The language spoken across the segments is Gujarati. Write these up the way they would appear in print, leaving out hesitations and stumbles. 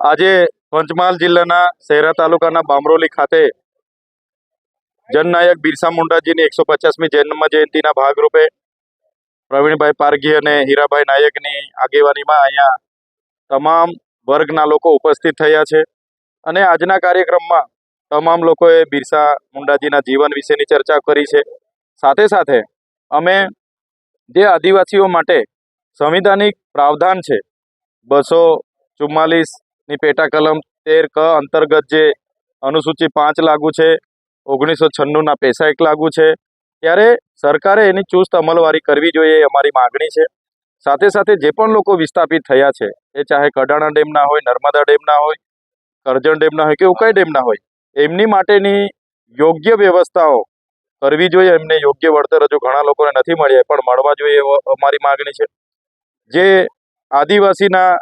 આજે પંચમહાલ જિલ્લાના શહેરા તાલુકાના બામરોલી ખાતે જનનાયક બિરસા મુંડાજીની 150મી જન્મ જયંતિના ભાગરૂપે પ્રવીણભાઈ પારઘી અને હીરાભાઈ નાયકની આગેવાનીમાં અહીંયા તમામ વર્ગના લોકો ઉપસ્થિત થયા છે અને આજના કાર્યક્રમમાં તમામ લોકોએ બિરસા મુંડાજીના જીવન વિશેની ચર્ચા કરી છે. સાથે સાથે અમે જે આદિવાસીઓ માટે સંવિધાનિક પ્રાવધાન છે 244ની પેટા કલમ 13 ક અંતર્ગત જે અનુસૂચિ 5 લાગુ છે, 1996ના પૈસા એક લાગુ છે, ત્યારે સરકારે એની ચુસ્ત અમલવારી કરવી જોઈએ એ અમારી માગણી છે. સાથે સાથે જે પણ લોકો વિસ્થાપિત થયા છે, એ ચાહે કડાણા ડેમના હોય, નર્મદા ડેમના હોય, કરજણ ડેમના હોય કે ઉકાઈ ડેમના હોય, એમની માટેની યોગ્ય વ્યવસ્થાઓ કરવી જોઈએ. એમને યોગ્ય વળતર હજુ ઘણા લોકોને નથી મળ્યા પણ મળવા જોઈએ એવો અમારી માગણી છે. જે આદિવાસીના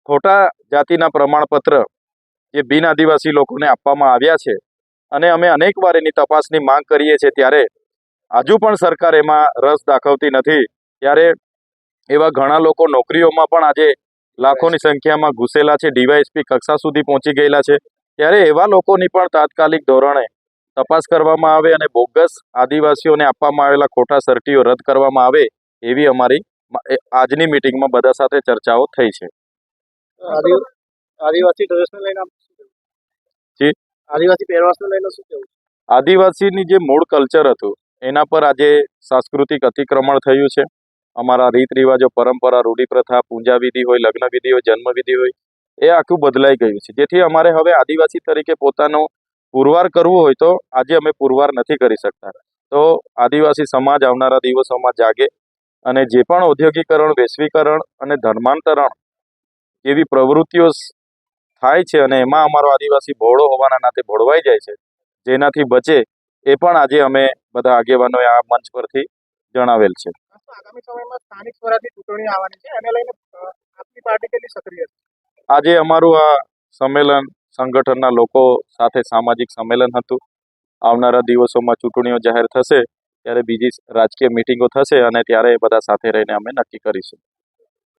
ખોટા જાતિના પ્રમાણપત્ર જે બિન આદિવાસી લોકોને આપવામાં આવ્યા છે અને અમે અનેક વાર એની તપાસની માંગ કરીએ છીએ, ત્યારે હજુ પણ સરકાર એમાં રસ દાખવતી નથી. ત્યારે એવા ઘણા લોકો નોકરીઓમાં પણ આજે લાખોની સંખ્યામાં ઘૂસેલા છે, ડીવાયએસપી કક્ષા સુધી પહોંચી ગયેલા છે. ત્યારે એવા લોકોની પણ તાત્કાલિક ધોરણે તપાસ કરવામાં આવે અને બોગસ આદિવાસીઓને આપવામાં આવેલા ખોટા સર્ટીઓ રદ કરવામાં આવે એવી અમારી આજની મિટિંગમાં બધા સાથે ચર્ચાઓ થઈ છે. આદિવાસી ડ્રેસને લઈને જી, આદિવાસી પહેરવેશને લઈને શું કહેવું? આદિવાસીની જે મૂળ કલ્ચર હતું એના પર આજે સાંસ્કૃતિક અતિક્રમણ થયું છે. અમારા રીત રિવાજો, પરંપરા, રૂઢિપ્રથા, પૂજા વિધિ હોય, લગ્ન વિધિ હોય, જન્મ વિધિ હોય, એ આખું બદલાઈ ગયું છે. જેથી અમારે હવે આદિવાસી તરીકે પોતાનો પુરવાર કરવું હોય તો આજે અમે પુરવાર નથી કરી શકતા. તો આદિવાસી સમાજ આવનારા દિવસોમાં જાગે અને જે પણ ઔદ્યોગિકરણ, વૈશ્વિકરણ અને ધર્માંતરણ જેવી પ્રવૃત્તિઓ થાય છે અને એમાં અમારો આદિવાસી બહોળો હોવાના નાતે ભોળવાઈ જાય છે, જેનાથી બચે એ પણ આજે અમે બધા આગેવાનોએ આ મંચ પરથી જણાવેલ છે. આગામી સમયમાં સ્થાનિક સ્વરાજની ચૂંટણી આવવાની છે, એને લઈને આપની પાર્ટી કેટલી સક્રિય છે? આજે અમારું આ સંમેલન સંગઠનના લોકો સાથે સામાજિક સંમેલન હતું. આવનારા દિવસોમાં ચૂંટણીઓ જાહેર થશે ત્યારે બીજી રાજકીય મિટિંગો થશે અને ત્યારે બધા સાથે રહીને અમે નક્કી કરીશું.